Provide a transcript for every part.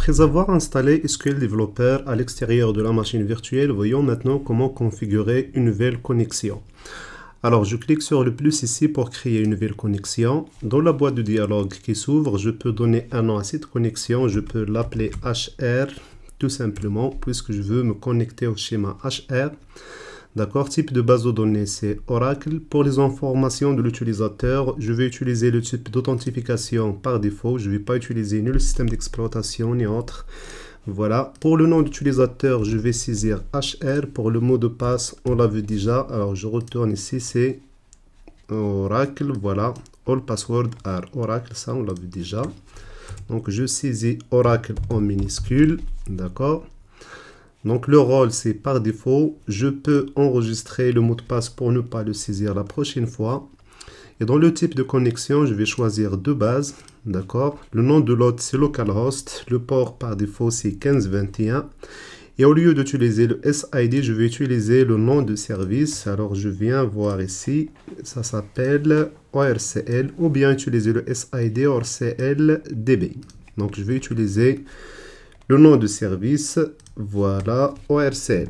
Après avoir installé SQL Developer à l'extérieur de la machine virtuelle, voyons maintenant comment configurer une nouvelle connexion. Alors, je clique sur le plus ici pour créer une nouvelle connexion. Dans la boîte de dialogue qui s'ouvre, je peux donner un nom à cette connexion. Je peux l'appeler HR, tout simplement, puisque je veux me connecter au schéma HR. D'accord, type de base de données, c'est Oracle. Pour les informations de l'utilisateur, je vais utiliser le type d'authentification par défaut. Je ne vais pas utiliser ni le système d'exploitation ni autre. Voilà. Pour le nom d'utilisateur, je vais saisir HR. Pour le mot de passe, on l'a vu déjà. Alors, je retourne ici, c'est Oracle. Voilà. All passwords are Oracle. Ça, on l'a vu déjà. Donc, je saisis Oracle en minuscule. D'accord. Donc, le rôle, c'est par défaut. Je peux enregistrer le mot de passe pour ne pas le saisir la prochaine fois. Et dans le type de connexion, je vais choisir deux bases. D'accord. Le nom de l'autre, c'est localhost. Le port par défaut, c'est 1521. Et au lieu d'utiliser le SID, je vais utiliser le nom de service. Alors, je viens voir ici. Ça s'appelle ORCL. Ou bien utiliser le SID ORCL DB. Donc, je vais utiliser le nom de service. Voilà, ORCL.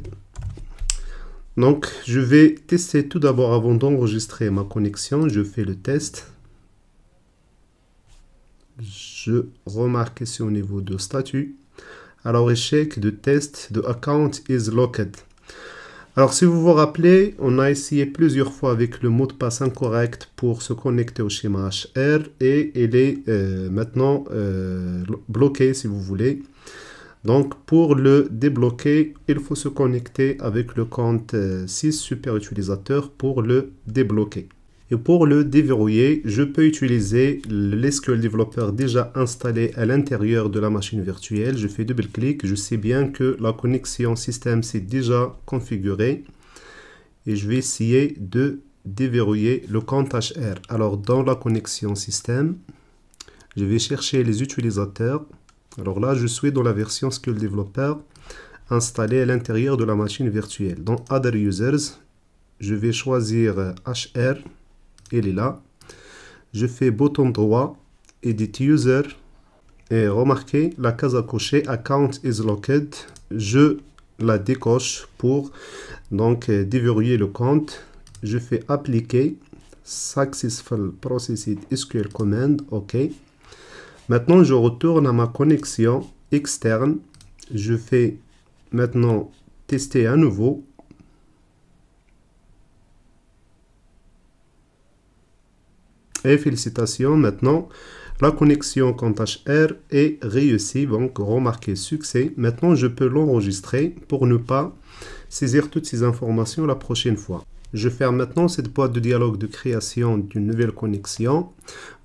Donc, je vais tester tout d'abord avant d'enregistrer ma connexion. Je fais le test. Je remarque ici au niveau de statut. Alors, échec de test de account is locked. Alors, si vous vous rappelez, on a essayé plusieurs fois avec le mot de passe incorrect pour se connecter au schéma HR et il est maintenant bloqué si vous voulez. Donc, pour le débloquer, il faut se connecter avec le compte 6 super utilisateur pour le débloquer. Et pour le déverrouiller, je peux utiliser l'SQL Developer déjà installé à l'intérieur de la machine virtuelle. Je fais double-clic. Je sais bien que la connexion système s'est déjà configurée. Et je vais essayer de déverrouiller le compte HR. Alors, dans la connexion système, je vais chercher les utilisateurs. Alors là, je suis dans la version SQL Developer installée à l'intérieur de la machine virtuelle. Dans Other Users, je vais choisir HR. Il est là. Je fais bouton droit, Edit User. Et remarquez, la case à cocher, Account is locked. Je la décoche pour donc déverrouiller le compte. Je fais Appliquer. Successful Processed SQL Command. OK. Maintenant, je retourne à ma connexion externe. Je fais maintenant tester à nouveau. Et félicitations, maintenant, la connexion compte HR est réussie. Donc, remarquez succès. Maintenant, je peux l'enregistrer pour ne pas saisir toutes ces informations la prochaine fois. Je ferme maintenant cette boîte de dialogue de création d'une nouvelle connexion.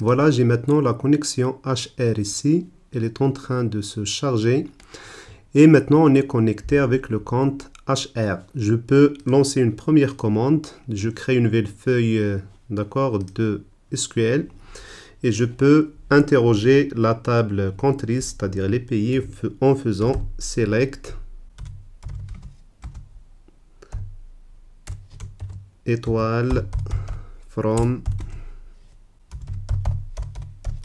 Voilà, j'ai maintenant la connexion HR ici. Elle est en train de se charger. Et maintenant, on est connecté avec le compte HR. Je peux lancer une première commande. Je crée une nouvelle feuille d'accord, de SQL. Et je peux interroger la table countries, c'est-à-dire les pays, en faisant select étoile from.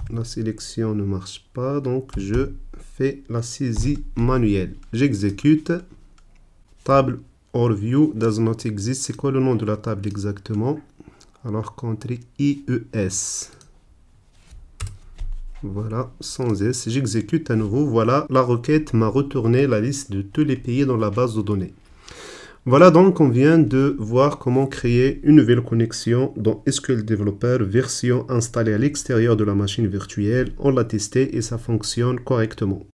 La sélection ne marche pas, donc je fais la saisie manuelle. J'exécute. Table or view does not exist. C'est quoi le nom de la table exactement? Alors, country IES. Voilà, sans S. J'exécute à nouveau. Voilà, la requête m'a retourné la liste de tous les pays dans la base de données. Voilà donc, on vient de voir comment créer une nouvelle connexion dans SQL Developer version installée à l'extérieur de la machine virtuelle. On l'a testé et ça fonctionne correctement.